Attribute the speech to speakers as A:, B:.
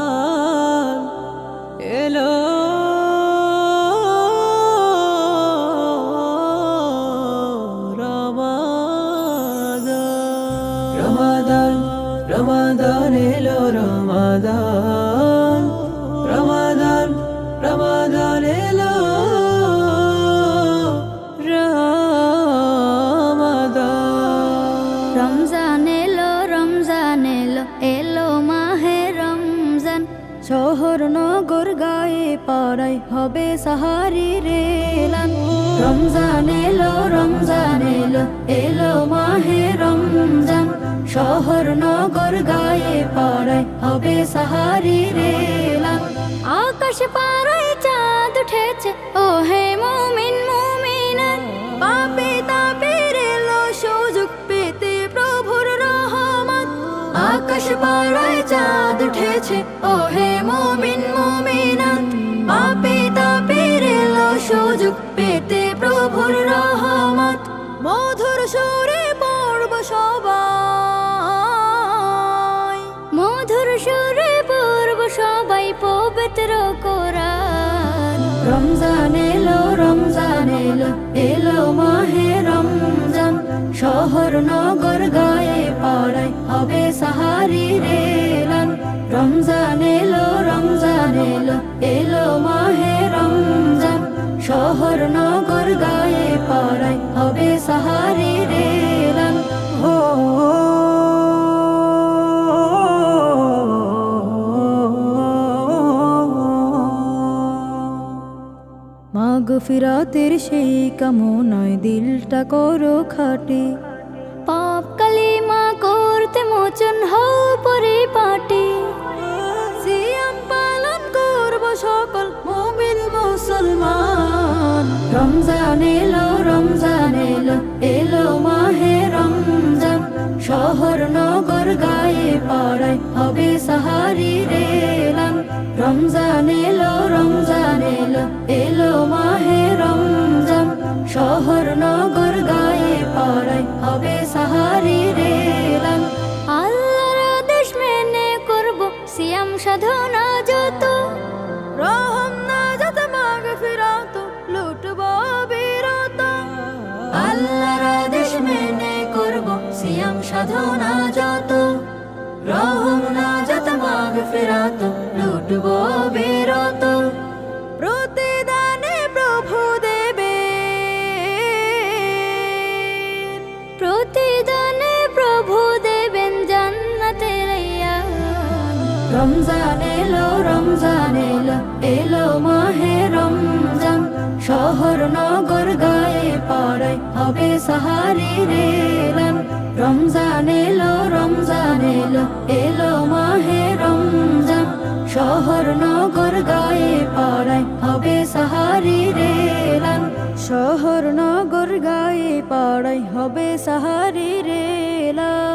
A: রমাদান এলো রমাদান রমাদান এলো রমাদান রমাদান রমাদান এলো
B: রমজান এলো রমজান এলো এলো মাহে রমজান শহর নগর গায়ে পাড়ায় হবে সাহারি রেলান রমজান এলো এলো মাহে রমজান শহর নগর গায়ে পাড়ায় হবে সাহারি রেলান আকাশ পাড়ায় চাঁদ উঠেছে ও হে মুমিন মুমিনাত পাপে তাপের এলো সুযোগ পেতে প্রভুর রহমত আকাশ পাড়ায় চাঁদ উঠেছে ও হে মুমিন মুমিনাত পাপে তাপের এলো সুযোগ পেতে প্রভুর রহমত মধুর সুরে পড়ব সবাই মধুর সুরে পড়ব সবাই পবিত্র কোরআন রমজান এলো এলো মাহে রমজান শহর নগর গায়ে পাড়ায় হবে সাহারি রেলান রমজান এলো এলো মাহে রমজান শহর নগর গায়ে পাড়ায় হবে সাহারি রেলান হো মাগফিরাতের সেই কামনায় দিলটা করো খাটে পাপ কালিমা করতে মোচন হও পরিপাটি সিয়াম পালন করব সকল মুমিন মুসলমান রমজান এলো এলো মাহে রমজান শহর নগর গায়ে পাড়ায় হবে সাহারি রেলান রমজান এলো এলো মাহে রমজান শহর নগর গায়ে পাড়ায় হবে সাহারি রেলান আল্লাহর আদেশ মেনে করব সিয়াম সাধনা যত রহম নাজাত মাগফিরাত লুটব বিরত আল্লাহর আদেশ মেনে করব সিয়াম সাধনা যত রহম নাজাত মাগফিরাত লুটব বিরত প্রতিদানে প্রভু দেবে প্রতিদানে প্রভু দেবেন জান্নাতের ইয়ান রমজান এলো এলো মাহে রমজান শহর নগর গায়ে পাড়ায় হবে সাহারি রেলান রমজান এলো এলো মাহে রমজান শহর নগর গায়ে পাড়ায় হবে সাহারি রেলান শহর নগর গায়ে পাড়ায় হবে সাহারি রেলান।